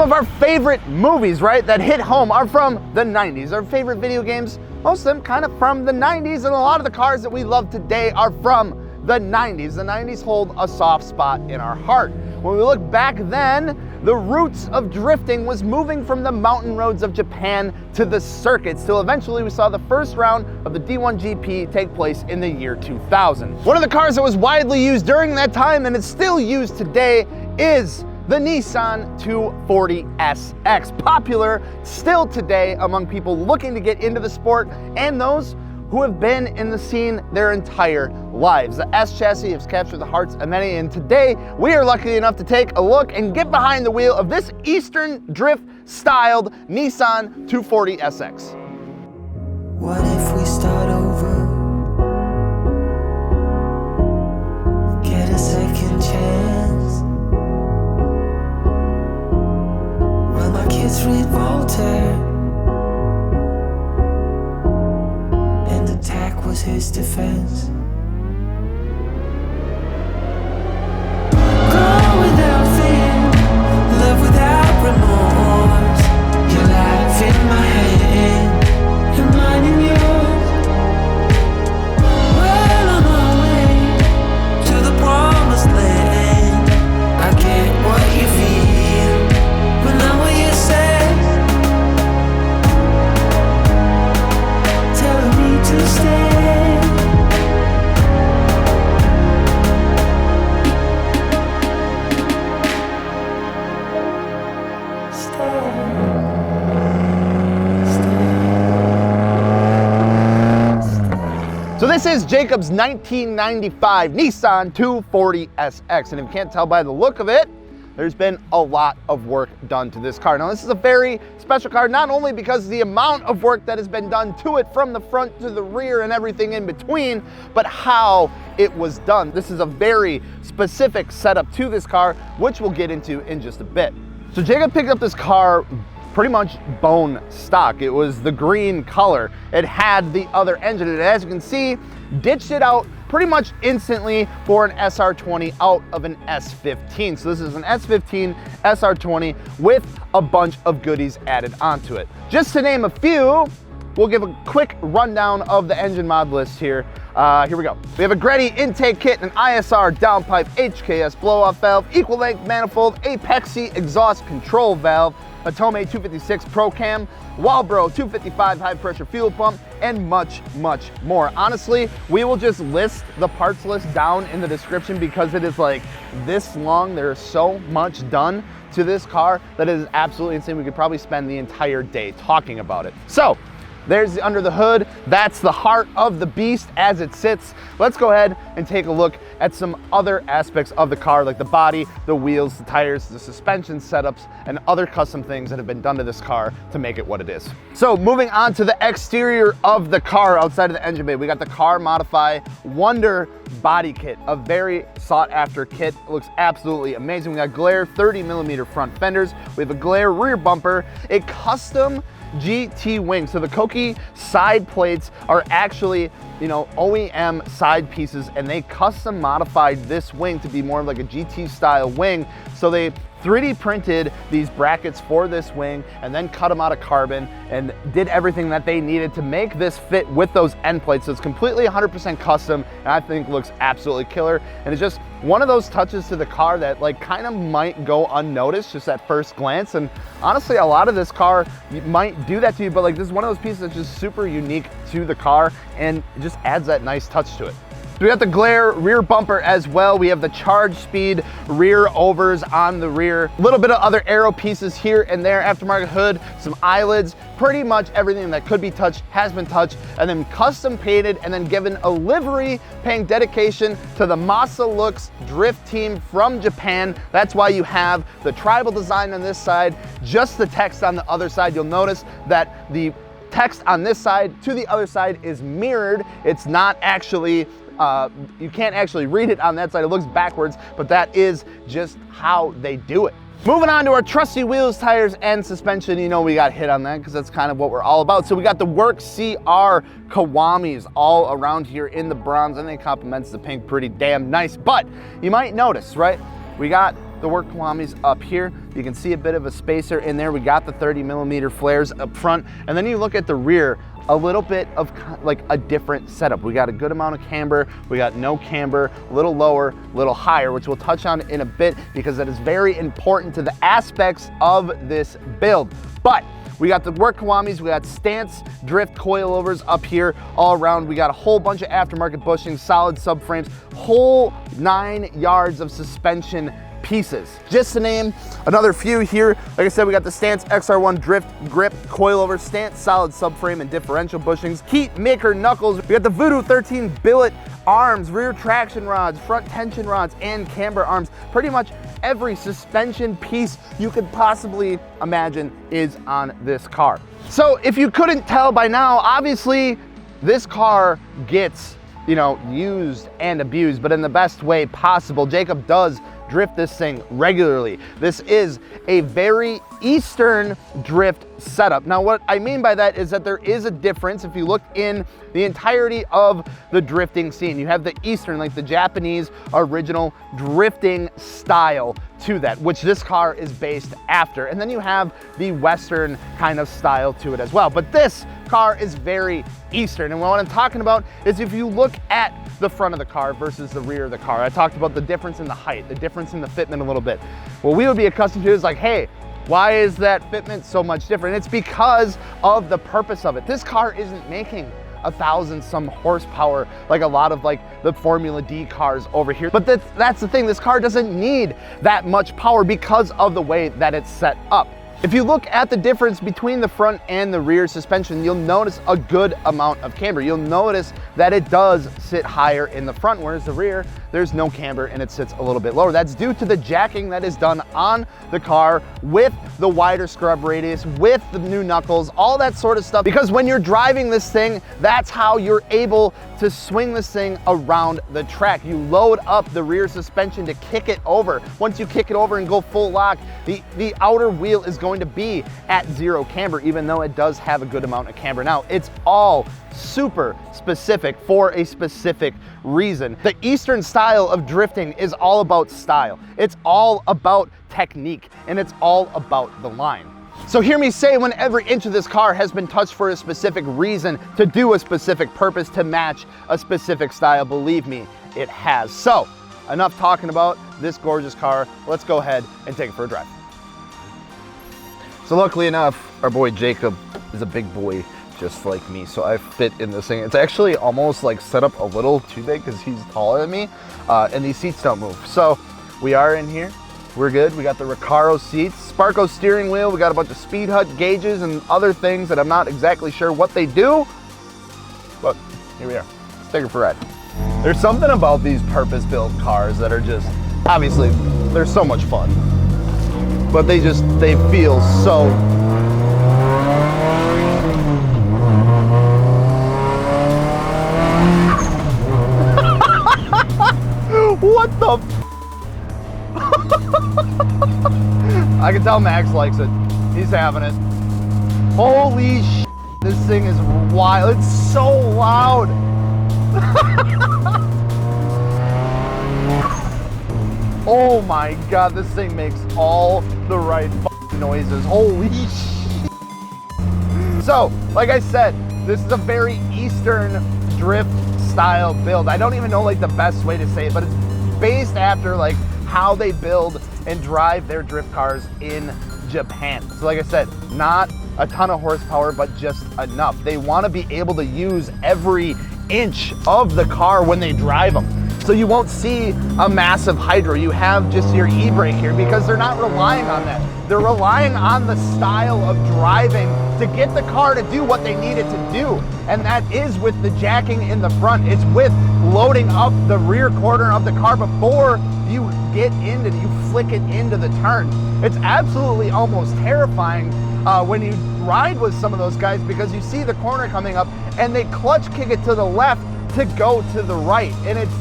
Some of our favorite movies, right, that hit home are from the 90s. Our favorite video games, most of them kind of from the 90s, and a lot of the cars that we love today are from the 90s. The 90s hold a soft spot in our heart. When we look back then, the roots of drifting was moving from the mountain roads of Japan to the circuits, till eventually we saw the first round of the D1 GP take place in the year 2000. One of the cars that was widely used during that time, and it's still used today, is the Nissan 240SX, popular still today among people looking to get into the sport and those who have been in the scene their entire lives. The S chassis has captured the hearts of many, and today we are lucky enough to take a look and get behind the wheel of this Eastern Drift styled Nissan 240SX. What if we start over? Get a second chance. Will my kids read Voltaire? And attack was his defense. Grow without fear, love without remorse. Your life in my hand, and mine in yours. Well, on my way to the promised land. I get what you feel, but not what you say. Telling me to stay. So this is Jacob's 1995 Nissan 240SX, and if you can't tell by the look of it, there's been a lot of work done to this car. Now this is a very special car, not only because of the amount of work that has been done to it from the front to the rear and everything in between, but how it was done. This is a very specific setup to this car, which we'll get into in just a bit. So Jacob picked up this car pretty much bone stock. It was the green color. It had the other engine, and as you can see, ditched it out pretty much instantly for an SR20 out of an S15. So this is an S15 SR20 with a bunch of goodies added onto it. Just to name a few, we'll give a quick rundown of the engine mod list here. Here we go. We have a Greddy intake kit, an ISR downpipe, HKS blow-off valve, equal length manifold, Apexi exhaust control valve, a Tomei 256 Pro Cam, Walbro 255 high pressure fuel pump, and much, much more. Honestly, we will just list the parts list down in the description because it is like this long. There is so much done to this car that it is absolutely insane. We could probably spend the entire day talking about it. So there's the under the hood. That's the heart of the beast as it sits. Let's go ahead and take a look at some other aspects of the car, like the body, the wheels, the tires, the suspension setups, and other custom things that have been done to this car to make it what it is. So moving on to the exterior of the car outside of the engine bay, we got the Car Modify Wonder body kit, a very sought after kit. It looks absolutely amazing. We got glare 30mm front fenders. We have a glare rear bumper, a custom GT wing. So the Koki side plates are actually, you know, OEM side pieces, and they custom modified this wing to be more of like a GT style wing. So they 3D printed these brackets for this wing and then cut them out of carbon and did everything that they needed to make this fit with those end plates. So it's completely 100% custom, and I think looks absolutely killer. And it's just one of those touches to the car that like kind of might go unnoticed just at first glance. And honestly, a lot of this car might do that to you, but like this is one of those pieces that's just super unique to the car and it just adds that nice touch to it. So we got the glare rear bumper as well. We have the charge speed rear overs on the rear. A little bit of other aero pieces here and there, aftermarket hood, some eyelids, pretty much everything that could be touched has been touched, and then custom painted and then given a livery paying dedication to the Masa Looks drift team from Japan. That's why you have the tribal design on this side, just the text on the other side. You'll notice that the text on this side to the other side is mirrored. It's not actually you can't actually read it on that side. It looks backwards, but that is just how they do it. Moving on to our trusty wheels, tires, and suspension. You know we got hit on that because that's kind of what we're all about. So we got the Work CR Kawamis all around here in the bronze, and they complements the pink pretty damn nice. But you might notice, right? We got the work Kiwami's up here. You can see a bit of a spacer in there. We got the 30mm flares up front. And then you look at the rear, a little bit of like a different setup. We got a good amount of camber, we got no camber, a little lower, a little higher, which we'll touch on in a bit because that is very important to the aspects of this build. But we got the work Kiwami's, we got stance drift coilovers up here all around. We got a whole bunch of aftermarket bushings, solid subframes, whole 9 yards of suspension pieces. Just to name another few here, like I said, we got the Stance XR1 drift grip coilover, Stance solid subframe and differential bushings, Heat Maker knuckles. We got the Voodoo 13 billet arms, rear traction rods, front tension rods, and camber arms. Pretty much every suspension piece you could possibly imagine is on this car. So if you couldn't tell by now, obviously this car gets, you know, used and abused, but in the best way possible. Jacob does drift this thing regularly. This is a very Eastern drift setup. Now, what I mean by that is that there is a difference. If you look in the entirety of the drifting scene, you have the Eastern, like the Japanese original drifting style to that, which this car is based after. And then you have the Western kind of style to it as well. But this car is very Eastern. And what I'm talking about is if you look at the front of the car versus the rear of the car. I talked about the difference in the height, the difference in the fitment a little bit. What we would be accustomed to is like, hey, why is that fitment so much different? It's because of the purpose of it. This car isn't making 1,000 some horsepower like a lot of like the Formula D cars over here. But that's the thing, this car doesn't need that much power because of the way that it's set up. If you look at the difference between the front and the rear suspension, you'll notice a good amount of camber. You'll notice that it does sit higher in the front, whereas the rear, there's no camber and it sits a little bit lower. That's due to the jacking that is done on the car with the wider scrub radius, with the new knuckles, all that sort of stuff. Because when you're driving this thing, that's how you're able to swing this thing around the track. You load up the rear suspension to kick it over. Once you kick it over and go full lock, the outer wheel is going to be at zero camber, even though it does have a good amount of camber. Now, it's all super specific for a specific reason. The Eastern style of drifting is all about style. It's all about technique, and it's all about the line. So hear me say, when every inch of this car has been touched for a specific reason, to do a specific purpose, to match a specific style, believe me, it has. So enough talking about this gorgeous car. Let's go ahead and take it for a drive. So luckily enough, our boy Jacob is a big boy just like me, so I fit in this thing. It's actually almost like set up a little too big because he's taller than me, and these seats don't move. So we are in here, we're good. We got the Recaro seats, Sparco steering wheel, we got a bunch of speed hut gauges and other things that I'm not exactly sure what they do, but here we are. Let's take it for a ride. There's something about these purpose-built cars that are just, obviously, they're so much fun, but they feel so what the I can tell Max likes it. He's having it. Holy shit, this thing is wild. It's so loud. Oh my God, this thing makes all the right noises. Holy shit. So, like I said, this is a very Eastern drift style build. I don't even know like the best way to say it, but it's based after like how they build and drive their drift cars in Japan. So like I said, not a ton of horsepower, but just enough. They want to be able to use every inch of the car when they drive them. So you won't see a massive hydro. You have just your e-brake here because they're not relying on that. They're relying on the style of driving to get the car to do what they need it to do. And that is with the jacking in the front. It's with loading up the rear corner of the car before you get in and you flick it into the turn. It's absolutely almost terrifying when you ride with some of those guys because you see the corner coming up and they clutch kick it to the left to go to the right. And it's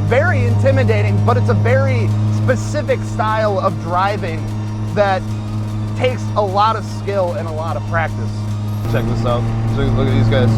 very intimidating, but it's a very specific style of driving that takes a lot of skill and a lot of practice. Check this out. Look at these guys.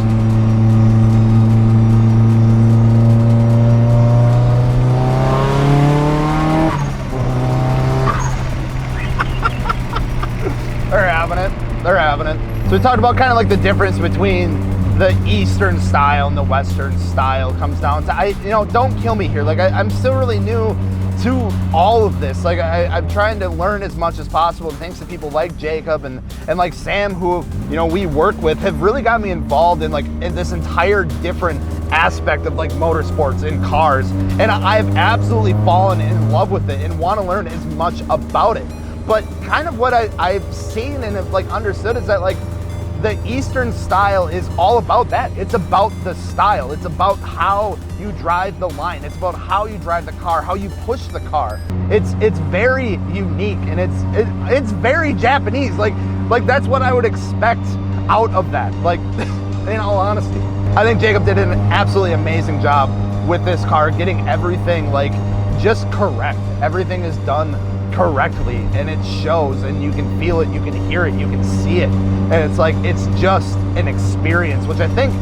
They're having it. They're having it. So we talked about kind of like the difference between the Eastern style and the Western style. Comes down to, don't kill me here. Like I'm still really new to all of this. Like I'm trying to learn as much as possible. And thanks to people like Jacob and like Sam, who we work with, have really got me involved in in this entire different aspect of like motorsports in cars. And I've absolutely fallen in love with it and want to learn as much about it. But kind of what I've seen and have understood is that the Eastern style is all about that. It's about the style. It's about how you drive the line. It's about how you drive the car, how you push the car. It's very unique and it's very Japanese. Like that's what I would expect out of that. Like in all honesty, I think Jacob did an absolutely amazing job with this car, getting everything just correct. Everything is done correctly and it shows, and you can feel it, you can hear it, you can see it, and it's just an experience, which I think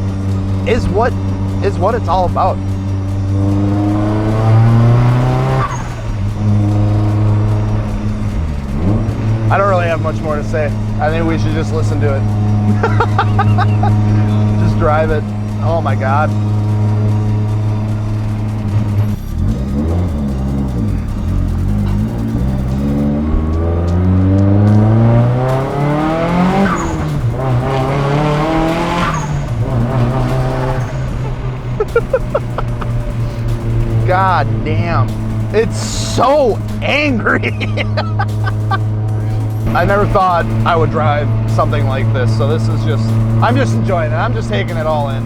is what it's all about. I don't really have much more to say. I think we should just listen to it. Just drive it. Oh my God. God damn, it's so angry. I never thought I would drive something like this, so this is I'm just enjoying it. I'm just taking it all in.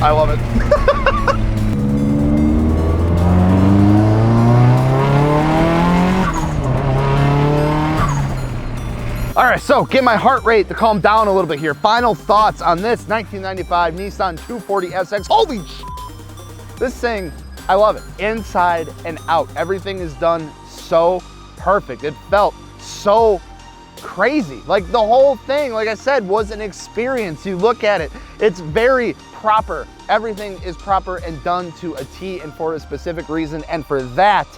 I love it. All right, so get my heart rate to calm down a little bit here. Final thoughts on this 1995 Nissan 240SX. Holy sh! This thing, I love it. Inside and out, everything is done so perfect. It felt so crazy. Like the whole thing, like I said, was an experience. You look at it, it's very proper. Everything is proper and done to a T and for a specific reason. And for that,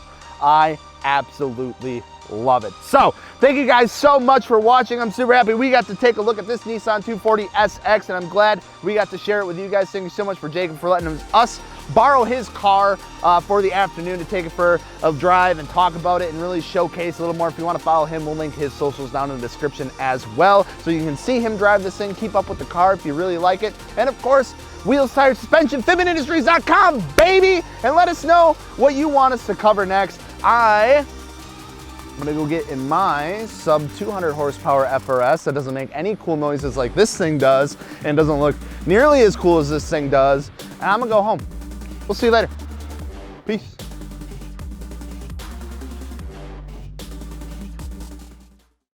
I absolutely love it. So thank you guys so much for watching. I'm super happy we got to take a look at this Nissan 240SX, and I'm glad we got to share it with you guys. Thank you so much for Jacob for letting us borrow his car for the afternoon to take it for a drive and talk about it and really showcase a little more. If you want to follow him, we'll link his socials down in the description as well, so you can see him drive this thing, keep up with the car if you really like it. And of course, wheels, tires, suspension, fitmentindustries.com, baby, and let us know what you want us to cover next. I'm gonna go get in my sub 200 horsepower FRS that doesn't make any cool noises like this thing does and doesn't look nearly as cool as this thing does, and I'm gonna go home. We'll see you later. Peace.